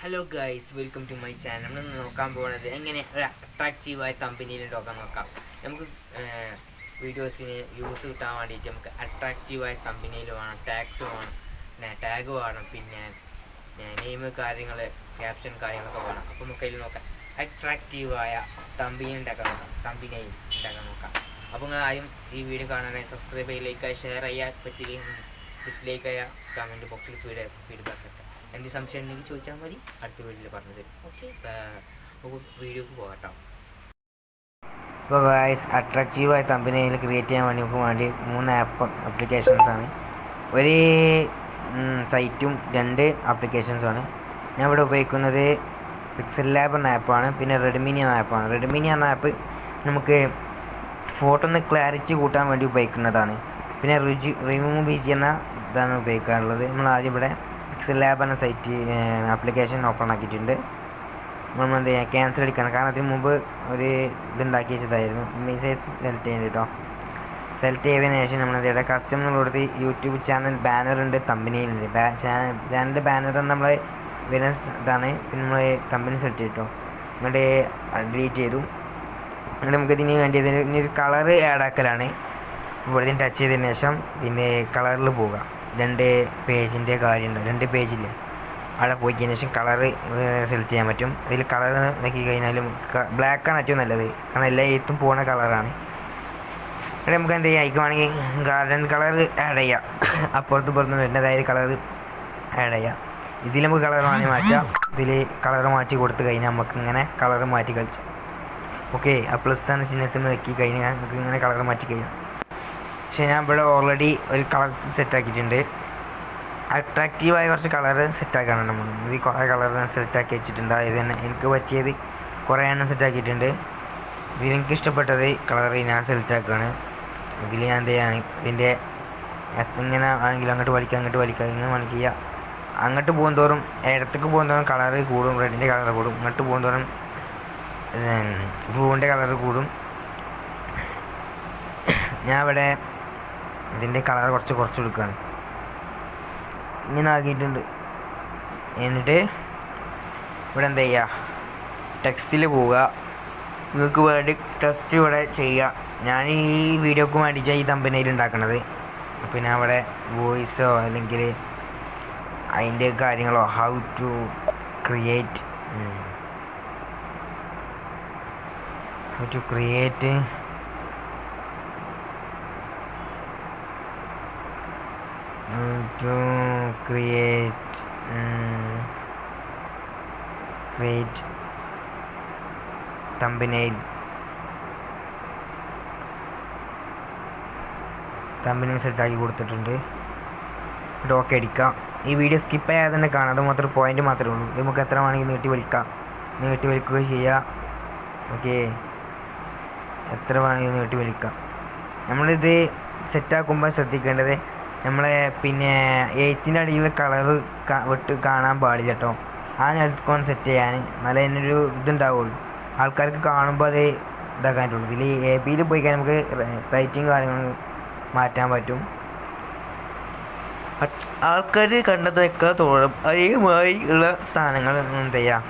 Hello guys, welcome to my channel. നമ്മൾ നോക്കാൻ പോകുന്നത് എങ്ങനെ ഒരു അട്രാക്റ്റീവായ തമ്പനിയിൽ നോക്കാം. നമുക്ക് വീഡിയോസിന് വ്യൂസ് കിട്ടാൻ വേണ്ടിയിട്ട് നമുക്ക് അട്രാക്റ്റീവായ തമ്പനിയിൽ വേണം, ടാഗ്സ് വേണം, ടാഗ് വേണം, പിന്നെ നെയിം കാര്യങ്ങൾ, ക്യാപ്ഷൻ കാര്യങ്ങളൊക്കെ വേണം. അപ്പോൾ നമുക്ക് അതിൽ നോക്കാം. അട്രാക്റ്റീവായ തമ്പനി ഉണ്ടാക്കാൻ നോക്കാം. അപ്പോൾ നിങ്ങൾ ആദ്യം ഈ വീഡിയോ കാണാനായി സബ്സ്ക്രൈബ് ചെയ്യുക, ലൈക്ക് ചെയ്യുക, ഷെയർ ചെയ്യുക, പറ്റില്ലെങ്കിൽ ഡിസ്ലൈക്ക് ചെയ്യുക, കമൻറ്റ് ബോക്സിൽ ഫീഡ്ബാക്ക് ഒക്കെ എന്ത് സംശയം ഉണ്ടെങ്കിൽ ചോദിച്ചാൽ മതി, അടുത്ത വീഡിയോയിൽ പറഞ്ഞു തരും. ഓക്കെ, വീഡിയോക്ക് പോകട്ടോ. ഇപ്പോൾ ഗായ്സ്, അട്രാക്റ്റീവായ തമ്പനെയിൽ ക്രിയേറ്റ് ചെയ്യാൻ വേണ്ടി 3 ആപ്ലിക്കേഷൻസ് ആണ്. ഒരു സൈറ്റും 2 ആപ്ലിക്കേഷൻസുമാണ്. ഞാൻ ഇവിടെ ഉപയോഗിക്കുന്നത് പിക്സൽ ലാബ് എന്ന ആപ്പാണ്, പിന്നെ റെഡ്മിനി എന്ന ആപ്പാണ്. റെഡ്മിനി എന്ന ആപ്പ് നമുക്ക് ഫോട്ടോ ഒന്ന് ക്ലാരിറ്റി കൂട്ടാൻ വേണ്ടി ഉപയോഗിക്കുന്നതാണ്. പിന്നെ റിമൂവ് ബി ജി എന്ന ഇതാണ് ഉപയോഗിക്കാറുള്ളത്. നമ്മൾ ആദ്യം ഇവിടെ പിക്സൽ ലാബ് എന്ന സൈറ്റ് ആപ്ലിക്കേഷൻ ഓപ്പൺ ആക്കിയിട്ടുണ്ട്. നമ്മൾ എന്ത് ചെയ്യുക, ക്യാൻസൽ അടിക്കണം. കാരണം അതിന് മുമ്പ് ഒരു ഇതുണ്ടാക്കി വെച്ചതായിരുന്നു. ഇമേജ് സൈസ് സെലക്ട് ചെയ്യേണ്ടി കേട്ടോ. സെലക്ട് ചെയ്തതിന് ശേഷം നമ്മൾ എന്ത് ചെയ്യുക, കസ്റ്റമർ കൊടുത്ത് യൂട്യൂബ് ചാനൽ ബാനറുണ്ട്, തമ്പനിയിലുണ്ട്. ചാനലിൻ്റെ ബാനർ നമ്മൾ വരുന്ന ഇതാണ്. പിന്നെ നമ്മൾ തമ്പനി സെലക്ട് ചെയ്തിട്ടോ, ഇങ്ങോട്ട് ഡിലീറ്റ് ചെയ്തു. എന്നിട്ട് നമുക്ക് ഇതിന് വേണ്ടി ഒരു കളറ് ആഡ് ആക്കലാണ്. ഇവിടെ ഇതിന് ടച്ച് ചെയ്തതിന് ശേഷം പിന്നെ കളറിൽ പോവുക. 2 പേജിൻ്റെ കാര്യമുണ്ട്, 2 പേജില്ലേ, അവിടെ പോയി കഴിഞ്ഞ ശേഷം കളറ് സെലക്ട് ചെയ്യാൻ പറ്റും. അതിൽ കളർ നോക്കി കഴിഞ്ഞാലും ബ്ലാക്കാണ് ഏറ്റവും നല്ലത്, കാരണം എല്ലായിടത്തും പോകുന്ന കളറാണ്. ഇവിടെ നമുക്ക് എന്ത് ചെയ്യാം, അയക്കുവാണെങ്കിൽ ഗാർഡൻ കളർ ആഡ് ചെയ്യാം, അപ്പുറത്ത് പുറത്ത് വരുന്നതായത് കളർ ആഡ് ചെയ്യാം. ഇതിൽ നമുക്ക് കളർ വേണമെങ്കിൽ മാറ്റാം. ഇതിൽ കളർ മാറ്റി കൊടുത്ത് കഴിഞ്ഞാൽ നമുക്ക് ഇങ്ങനെ കളർ മാറ്റി കളിച്ചാം. ഓക്കെ, ആ പ്ലസ് തന്നെ ചിഹ്നത്തിൽ നോക്കി കഴിഞ്ഞാൽ നമുക്ക് ഇങ്ങനെ കളർ മാറ്റി കഴിയാം. പക്ഷേ ഞാൻ ഇവിടെ ഓൾറെഡി ഒരു കളർ സെറ്റാക്കിയിട്ടുണ്ട്. അട്രാക്റ്റീവായ കുറച്ച് കളർ സെറ്റാക്കാനാണ് നമ്മൾ. ഇത് കുറേ കളർ സെറ്റാക്കി വെച്ചിട്ടുണ്ട്. ഇത് തന്നെ എനിക്ക് പറ്റിയത് കുറേ എണ്ണം സെറ്റാക്കിയിട്ടുണ്ട്. ഇതിലെനിക്ക് ഇഷ്ടപ്പെട്ടത് കളർ ഞാൻ സെലക്റ്റാക്കുകയാണ്. ഇതിൽ ഞാൻ എന്ത് ചെയ്യാണ്, ഇതിൻ്റെ ഇങ്ങനെ ആണെങ്കിലും അങ്ങോട്ട് വലിക്കുക, ഇങ്ങനെ വേണം ചെയ്യുക. അങ്ങോട്ട് പോകുന്തോറും, ഇടത്തേക്ക് പോകുന്തോറും കളർ കൂടും, റെഡിൻ്റെ കളർ കൂടും. ഇങ്ങോട്ട് പോകുന്തോറും ബ്ലൂവിൻ്റെ കളർ കൂടും. ഞാൻ ഇവിടെ ഇതിൻ്റെ കളർ കുറച്ച് കൊടുക്കുകയാണ്. ഇങ്ങനെ ആക്കിയിട്ടുണ്ട്. എന്നിട്ട് ഇവിടെ എന്താ ചെയ്യുക, ടെക്സ്റ്റിൽ പോവുക. നിങ്ങൾക്ക് വേണ്ടി ടെക്സ്റ്റ് ഇവിടെ ചെയ്യുക. ഞാൻ ഈ വീഡിയോക്ക് വേണ്ടിയിട്ടാണ് ഈ തമ്പനയിൽ ഉണ്ടാക്കുന്നത്. പിന്നെ അവിടെ വോയിസോ അല്ലെങ്കിൽ അതിൻ്റെ കാര്യങ്ങളോ, how to create create thumbnail set ആക്കി കൊടുത്തിട്ടുണ്ട്. ഓക്കെ അടിക്കാം. ഈ വീഡിയോ സ്കിപ്പ് ചെയ്യാതെ തന്നെ കാണാം, അത് മാത്രം പോയിന്റ് മാത്രമേ ഉള്ളൂ. ഇത് നമുക്ക് എത്ര വേണമെങ്കിൽ നീട്ടി വലിക്കുക ചെയ്യുക. ഓക്കെ, എത്ര വേണമെങ്കിൽ നീട്ടി വലിക്കാം. നമ്മളിത് സെറ്റാക്കുമ്പോൾ ശ്രദ്ധിക്കേണ്ടത്, നമ്മളെ പിന്നെ എയ്ത്തിൻ്റെ അടിയിൽ കളർ വിട്ട് കാണാൻ പാടില്ല കേട്ടോ. ആ നിലത്തോൺ സെറ്റ് ചെയ്യാൻ നല്ല അതിനൊരു ഇതുണ്ടാവുള്ളൂ, ആൾക്കാർക്ക് കാണുമ്പോൾ അത് ഇതാക്കാൻ പറ്റുള്ളൂ. ഇതിൽ എ ബിയിൽ പോയി കഴിഞ്ഞാൽ നമുക്ക് റൈറ്റിങ് കാര്യങ്ങൾ മാറ്റാൻ പറ്റും. ആൾക്കാർ കണ്ടതൊക്കെ തോന്നും അതേമാതിരി ഉള്ള സാധനങ്ങൾ എന്ത് ചെയ്യുക,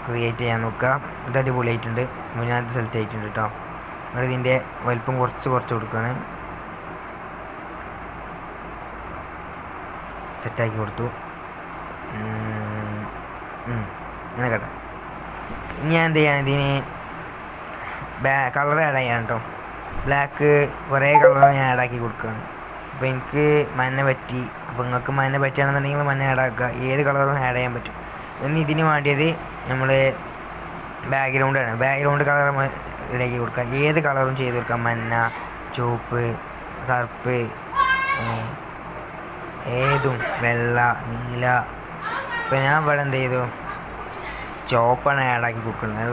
ക്രിയേറ്റ് ചെയ്യാൻ നോക്കുക. ഇത് അടിപൊളിയായിട്ടുണ്ട്. ഞാനത് സെലക്ട് ആയിട്ടുണ്ട് കേട്ടോ. നമ്മൾ ഇതിൻ്റെ വലിപ്പം കുറച്ച് കൊടുക്കുകയാണ്. സെറ്റാക്കി കൊടുത്തു. ഇങ്ങനെ കേട്ടോ. ഇനി ഞാൻ എന്ത് ചെയ്യാണ്, ഇതിന് കളർ ആഡ് ചെയ്യാൻ കേട്ടോ. ബ്ലാക്ക് കുറേ കളർ ഞാൻ ആഡാക്കി കൊടുക്കുകയാണ്. അപ്പോൾ എനിക്ക് മഞ്ഞ പറ്റി, അപ്പോൾ നിങ്ങൾക്ക് മഞ്ഞ പറ്റുകയാണെന്നുണ്ടെങ്കിൽ മഞ്ഞ ആഡാക്കുക, ഏത് കളറും ആഡ് ചെയ്യാൻ പറ്റും. ഇനി ഇതിന് വേണ്ടിയത് നമ്മൾ ബാക്ക്ഗ്രൗണ്ട് കളർ റെഡിയാക്കി കൊടുക്കുക. ഏത് കളറും ചെയ്ത് കൊടുക്കാം, മഞ്ഞ, ചുവപ്പ്, കറുപ്പ്, ഏതും, വെള്ള, നീല. ഇപ്പം ഞാൻ ഇവിടെ എന്ത് ചെയ്തു, ചുവപ്പാണ് ആഡാക്കി കൊടുക്കുന്നത്.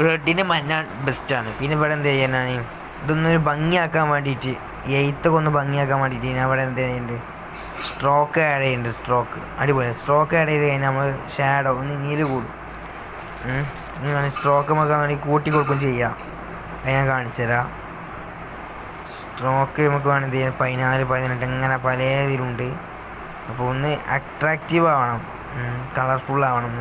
റെഡിന് മഞ്ഞ ബെസ്റ്റാണ്. പിന്നെ ഇവിടെ എന്ത് ചെയ്യാനാണ്, ഇതൊന്നൊരു ഭംഗിയാക്കാൻ വേണ്ടിയിട്ട്, എയ്ത്തൊക്കെ ഒന്ന് ഭംഗിയാക്കാൻ വേണ്ടിയിട്ട് ഞാൻ ഇവിടെ എന്ത് ചെയ്യുന്നുണ്ട്, സ്ട്രോക്ക് ആഡ് ചെയ്യുന്നുണ്ട്. സ്ട്രോക്ക് അടിപൊളി. സ്ട്രോക്ക് ആഡ് ചെയ്ത് കഴിഞ്ഞാൽ നമ്മൾ ഷാഡോ ഒന്ന് നീല് കൂടും. സ്ട്രോക്ക് നമുക്ക് വേണ്ടി കൂട്ടി കൊടുക്കും ചെയ്യാം. അത് ഞാൻ കാണിച്ചു തരാം. സ്ട്രോക്ക് നമുക്ക് വേണമെങ്കിൽ 14, 18 ഇങ്ങനെ പല ഇതിലുണ്ട്. അപ്പോൾ അപ്പോൾ ഒന്ന് അട്രാക്റ്റീവ് ആവണം, കളർഫുൾ ആവണം.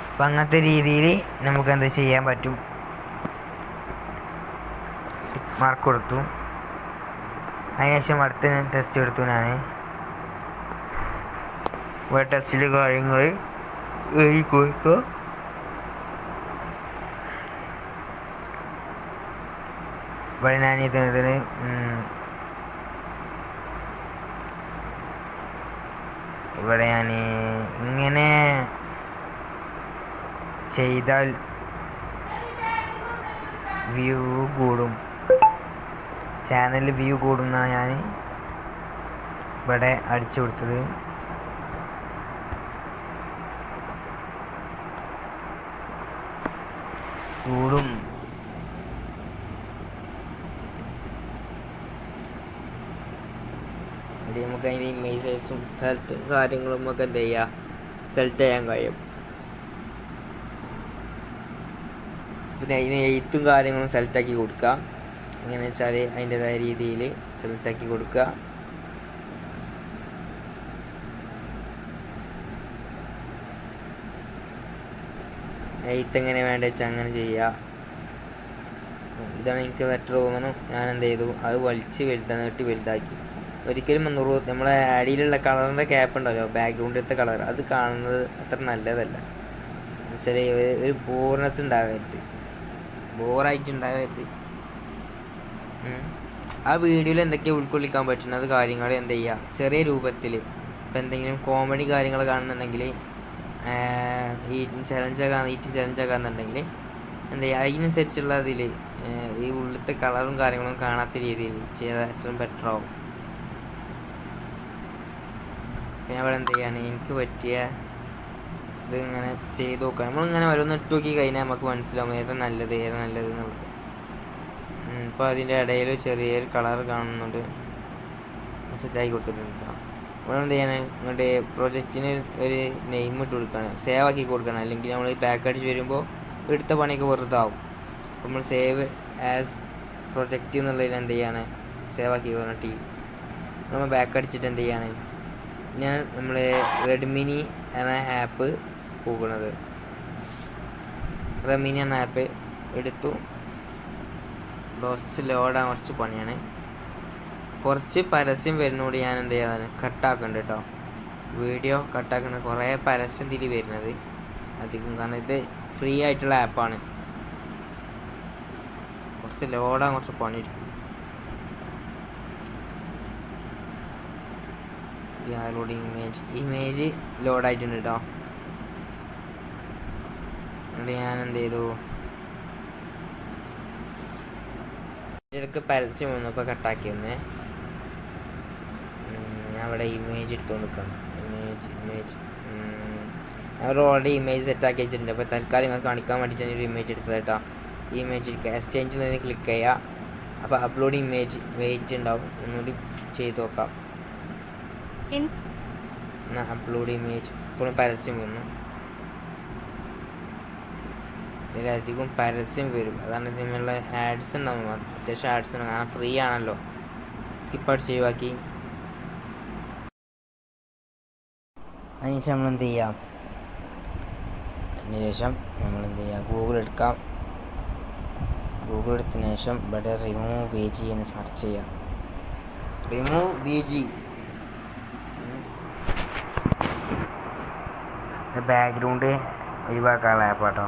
അപ്പം അങ്ങനത്തെ രീതിയിൽ നമുക്ക് എന്ത് ചെയ്യാൻ പറ്റും. മാർക്ക് കൊടുത്തു. അതിനുശേഷം അടുത്ത ടെസ്റ്റ് എടുത്തു. ഞാൻ ഇവിടെ ടെസ്റ്റിലെ കാര്യങ്ങൾ എഴുതി കൊടുക്കുക. ഇവിടെ ഞാൻ ഇതിന് ഇവിടെ ഞാൻ ഇങ്ങനെ ചെയ്താൽ വ്യൂ കൂടും, ചാനലിൽ വ്യൂ കൂടും എന്നാണ് ഞാൻ ഇവിടെ അടിച്ചു കൊടുത്തത്. കൂടും. നമുക്ക് അതിൻ്റെ ഇമേജസും സെലക്ട് കാര്യങ്ങളും നമുക്ക് എന്ത് ചെയ്യുക, സെലക്ട് ചെയ്യാൻ കഴിയും. പിന്നെ അതിന് എഴുത്തും കാര്യങ്ങളും സെലക്റ്റാക്കി കൊടുക്കുക. എങ്ങനെ വെച്ചാൽ അതിൻ്റെതായ രീതിയിൽ സെലക്റ്റാക്കി കൊടുക്കുക. എഴുത്ത് എങ്ങനെ വേണ്ട വെച്ചാൽ അങ്ങനെ ചെയ്യുക. ഇതാണ് എനിക്ക് ബെറ്റർ തോന്നുന്നു. ഞാൻ എന്ത് ചെയ്തു, അത് വലിച്ച് നീട്ടി വലുതാക്കി. ഒരിക്കലും നമ്മളെ അടിയിലുള്ള കളറിൻ്റെ ക്യാപ്പ് ഉണ്ടല്ലോ, ബാക്ക്ഗ്രൗണ്ടിലത്തെ കളർ, അത് കാണുന്നത് അത്ര നല്ലതല്ല. എന്നുവെച്ചാൽ ഒരു ബോർനെസ് ഉണ്ടാവരുത്, ബോറായിട്ടുണ്ടാവരുത്. ആ വീഡിയോയിൽ എന്തൊക്കെയാണ് ഉൾക്കൊള്ളിക്കാൻ പറ്റുന്നത് കാര്യങ്ങൾ എന്ത് ചെയ്യുക, ചെറിയ രൂപത്തിൽ. ഇപ്പം എന്തെങ്കിലും കോമഡി കാര്യങ്ങൾ കാണുന്നുണ്ടെങ്കിൽ, ഈറ്റിംഗ് ചലഞ്ചൊക്കെ എന്നുണ്ടെങ്കിൽ എന്ത് ചെയ്യുക, അതിനനുസരിച്ചുള്ള ഇതിൽ ഈ ഉള്ളിലത്തെ കളറും കാര്യങ്ങളും കാണാത്ത രീതിയിൽ ചെയ്താൽ ഏറ്റവും ബെറ്റർ ആവും. പിന്നെ അവിടെ എന്ത് ചെയ്യാണ്, എനിക്ക് പറ്റിയ ഇത് ഇങ്ങനെ ചെയ്ത് നോക്കുക. നമ്മളിങ്ങനെ ഓരോന്ന് ഇട്ട് നോക്കി കഴിഞ്ഞാൽ നമുക്ക് മനസ്സിലാവും ഏതാ നല്ലത് എന്നുള്ളത്. ഇപ്പോൾ അതിൻ്റെ ഇടയിൽ ചെറിയൊരു കളർ കാണുന്നുണ്ട്, സെറ്റാക്കി കൊടുത്തിട്ടുണ്ട് കേട്ടോ. നമ്മൾ എന്ത് ചെയ്യണം, ഇങ്ങോട്ട് പ്രൊജക്റ്റിന് ഒരു നെയിം ഇട്ട് കൊടുക്കുകയാണ്, സേവ് ആക്കി കൊടുക്കണം. അല്ലെങ്കിൽ നമ്മൾ ബാക്ക് അടിച്ച് വരുമ്പോൾ എടുത്ത പണിയൊക്കെ വെറുതാവും. അപ്പോൾ നമ്മൾ സേവ് ആസ് പ്രൊജക്റ്റ് എന്നുള്ളതിൽ എന്ത് ചെയ്യാണ്, സേവ് ആക്കി പറഞ്ഞിട്ട് നമ്മൾ ബാക്ക് അടിച്ചിട്ട് എന്ത് ചെയ്യാണ്, ഞാൻ നമ്മൾ റെഡ്മിനി എന്ന ആപ്പ് പോകുന്നത്. റെഡ്മിനി എന്ന ആപ്പ് എടുത്തു. ലോഡാൻ കുറച്ച് പണിയാണ്. കുറച്ച് പരസ്യം വരുന്നതോട് ഞാൻ എന്ത് ചെയ്യാൻ കട്ടാക്കുന്നുണ്ട് കേട്ടോ. വീഡിയോ കട്ടാക്കുന്നത് കുറേ പരസ്യം തിരി വരുന്നത് അധികം, കാരണം ഇത് ഫ്രീ ആയിട്ടുള്ള ആപ്പാണ്. കുറച്ച് ലോഡാൻ കുറച്ച് പണിയിരിക്കും. ഇമേജ് ലോഡായിട്ടുണ്ട് കേട്ടോ. എന്നിട്ട് ഞാൻ എന്ത് ചെയ്തു, ഇടയ്ക്ക് പരസ്യം വന്നു, അപ്പോൾ കട്ടാക്കി വന്നേ. ഞാൻ ഇവിടെ ഇമേജ് എടുത്തുകൊണ്ട് നിൽക്കണം. ഇമേജ് ഞാൻ ഓൾറെഡി ഇമേജ് സെറ്റാക്കി വെച്ചിട്ടുണ്ട്. അപ്പോൾ തൽക്കാലം നിങ്ങൾ കാണിക്കാൻ വേണ്ടിയിട്ട് ഒരു ഇമേജ് എടുത്തത് കേട്ടോ. ഈ ഇമേജ് എടുക്കുക, എക്സ്ചേഞ്ചിൽ നിന്ന് ക്ലിക്ക് ചെയ്യുക. അപ്പോൾ അപ്ലോഡ് ഇമേജ് വെയിറ്റ് ഉണ്ടാവും, ഒന്നുകൂടി ചെയ്ത് നോക്കാം. Upload image. ഇപ്പോഴും പരസ്യം വന്നു. ഇതിലധികം പരസ്യം വരും, അതാണ് ഇതിനുള്ള ആഡ്സ് ഉണ്ടാവും. അത്യാവശ്യം ആഡ്സ് ഉണ്ടാവും, കാരണം ഫ്രീ ആണല്ലോ. സ്കിപ്പ് ഔട്ട് ചെയ്യുവാക്കി. അതിനുശേഷം നമ്മൾ എന്ത് ചെയ്യാം, അതിനുശേഷം നമ്മൾ എന്ത് ചെയ്യാം, ഗൂഗിൾ എടുക്കാം. ഗൂഗിൾ എടുത്തതിന് ശേഷം ഇവിടെ റിമൂവ് പേജ് എന്ന് സെർച്ച് ചെയ്യാം. റിമൂവ് പേജ് ബാക്ക്ഗ്രൗണ്ട് ഒഴിവാക്കാനുള്ള ആപ്പാട്ടോ.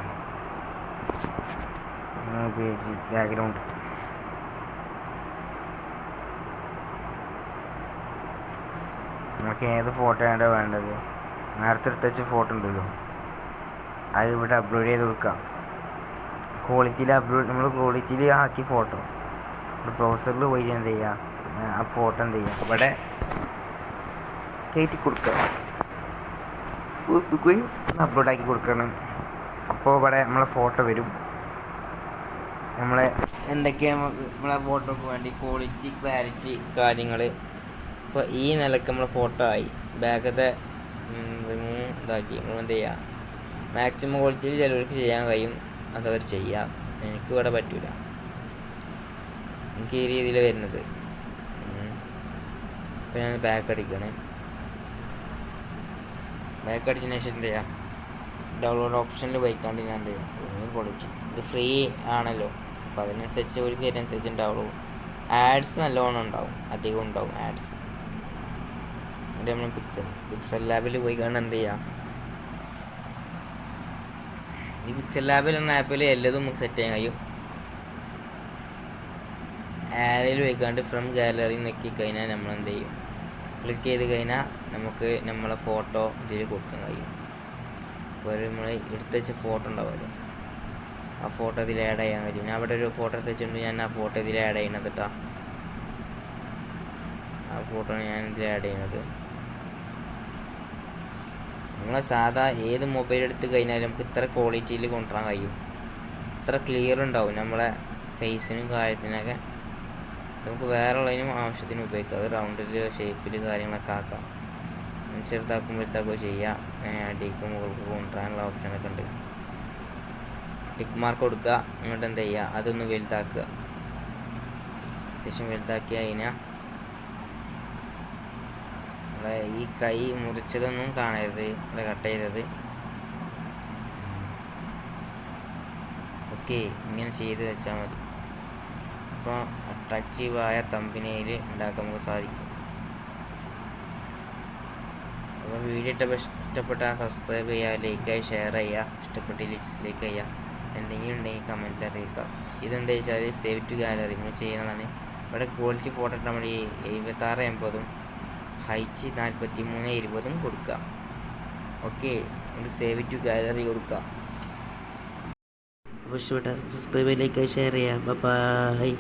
പേജ് ബാക്ക്ഗ്രൗണ്ട് നമുക്ക് ഏത് ഫോട്ടോ ആണോ വേണ്ടത്, നേരത്തെ എടുത്ത് വെച്ച ഫോട്ടോ ഉണ്ടല്ലോ, അത് ഇവിടെ അപ്ലോഡ് ചെയ്ത് കൊടുക്കാം. ക്വാളിറ്റിയിൽ നമ്മൾ ക്വാളിറ്റിയിൽ ആക്കി ഫോട്ടോ ബ്രൗസറിൽ പോയി എന്ത് ചെയ്യുക, ആ ഫോട്ടോ എന്ത് ചെയ്യുക ഇവിടെ കയറ്റി കൊടുക്കുക, അപ്ലോഡ് ആക്കി കൊടുക്കണം. അപ്പോൾ ഇവിടെ നമ്മളെ ഫോട്ടോ വരും. നമ്മളെ എന്തൊക്കെയാണ് നമ്മളെ ഫോട്ടോക്ക് വേണ്ടി ക്വാളിറ്റി, ക്ലാരിറ്റി കാര്യങ്ങൾ. ഇപ്പോൾ ഈ നിലക്ക് നമ്മളെ ഫോട്ടോ ആയി. ബാക്കത്തെ റിമൂവ് ഇതാക്കി നമ്മൾ എന്ത് ചെയ്യുക, മാക്സിമം ക്വാളിറ്റിയിൽ ചിലവർക്ക് ചെയ്യാൻ കഴിയും, അതവർ ചെയ്യാം. എനിക്ക് ഇവിടെ പറ്റില്ല, എനിക്ക് ഈ രീതിയിൽ വരുന്നത്. ഇപ്പോൾ ഞാൻ ബാക്ക് അടിക്കണേ. ബാക്ക് അടിച്ചതിന് ശേഷം എന്ത് ചെയ്യാം, ഡൗൺലോഡ് ഓപ്ഷനിൽ പോയിക്കാണ്ട് ഞാൻ എന്ത് ചെയ്യാം, ക്വാളിറ്റി ഇത് ഫ്രീ ആണല്ലോ, അപ്പോൾ അതിനനുസരിച്ച് ഒരു അതിനനുസരിച്ച് ഉണ്ടാവുള്ളൂ. ആഡ്സ് നല്ലോണം ഉണ്ടാവും, അധികം ഉണ്ടാവും ആഡ്സ്. എന്നിട്ട് നമ്മൾ പിക്സൽ ലാബിൽ പോയി കാണാൻ എന്ത് ചെയ്യാം, ഈ പിക്സൽ ലാബിൽ എന്ന ആപ്പിൽ എല്ലതും നമുക്ക് സെറ്റ് ചെയ്യാൻ കഴിയും. ആരിൽ പോയിക്കാണ്ട് ഫ്രം ഗാലറി നോക്കി കഴിഞ്ഞാൽ നമ്മൾ എന്ത് ചെയ്യും, ക്ലിക്ക് ചെയ്ത് കഴിഞ്ഞാൽ നമുക്ക് നമ്മളെ ഫോട്ടോ ഇതിൽ കൊടുക്കാൻ കഴിയും. അപ്പോൾ നമ്മൾ എടുത്ത് വെച്ച ഫോട്ടോ ഉണ്ടാവുമല്ലോ, ആ ഫോട്ടോ ഇതിൽ ആഡ് ചെയ്യാൻ കഴിയും. ഞാൻ അവിടെ ഒരു ഫോട്ടോ എടുത്ത് വെച്ചിട്ടുണ്ട്, ഞാൻ ആ ഫോട്ടോ ഇതിൽ ആഡ് ചെയ്യണത് കേട്ടോ. ആ ഫോട്ടോ ഞാൻ ഇതിൽ ആഡ് ചെയ്യുന്നത്. നമ്മളെ സാധാ ഏത് മൊബൈൽ എടുത്ത് കഴിഞ്ഞാലും നമുക്ക് ഇത്ര ക്വാളിറ്റിയിൽ കൊണ്ടുവരാൻ കഴിയും, ഇത്ര ക്ലിയർ ഉണ്ടാവും നമ്മളെ ഫേസിനും കാര്യത്തിനൊക്കെ. നമുക്ക് വേറെ ഉള്ളതിനും ആവശ്യത്തിന് ഉപയോഗിക്കാം. അത് റൗണ്ടിൽ ഷേപ്പിൽ കാര്യങ്ങളൊക്കെ ആക്കാം, ചെറുതാക്കും വലുതാക്കുകയോ ചെയ്യാം. അടിക്ക് മുകൾക്ക് കൊണ്ടുവരാനുള്ള ഓപ്ഷനൊക്കെ ഉണ്ട്. ടിക്ക് മാർക്ക് കൊടുക്കുക, എന്നിട്ട് എന്ത് ചെയ്യുക, അതൊന്ന് വലുതാക്കുക. അത്യാവശ്യം വലുതാക്കി കഴിഞ്ഞാൽ നമ്മളെ ഈ കൈ മുറിച്ചതൊന്നും കാണരുത്, അല്ല കട്ട് ചെയ്തത്. ഓക്കെ, ഇങ്ങനെ ചെയ്ത് വെച്ചാൽ മതി. അപ്പോൾ അട്രാക്റ്റീവായ തമ്പനയിൽ ഉണ്ടാക്കാൻ നമുക്ക് സാധിക്കും. അപ്പോൾ വീഡിയോ ഇഷ്ടപ്പെട്ടാൽ സബ്സ്ക്രൈബ് ചെയ്യുക, ലൈക്ക് ചെയ്യുക, ഷെയർ ചെയ്യുക. ഇഷ്ടപ്പെട്ടില്ല ഡിസ്ലൈക്ക് ചെയ്യുക. എന്തെങ്കിലും ഉണ്ടെങ്കിൽ കമൻറ്റ് അറിയിക്കുക. ഇതെന്താ വെച്ചാൽ സേവ് ടു ഗാലറി നമ്മൾ ചെയ്യുന്നതാണ്. ഇവിടെ ക്വാളിറ്റി ഫോട്ടോ ഇട്ട് നമ്മൾ ഈ 76-80 ഹൈറ്റ് 43-20 കൊടുക്കുക. ഓക്കെ, നമ്മൾ സേവ് ടു ഗാലറി കൊടുക്കുക. അപ്പോൾ ഇഷ്ടപ്പെട്ടാൽ സബ്സ്ക്രൈബ്, ലൈക്ക്, ഷെയർ ചെയ്യുക. ബൈ.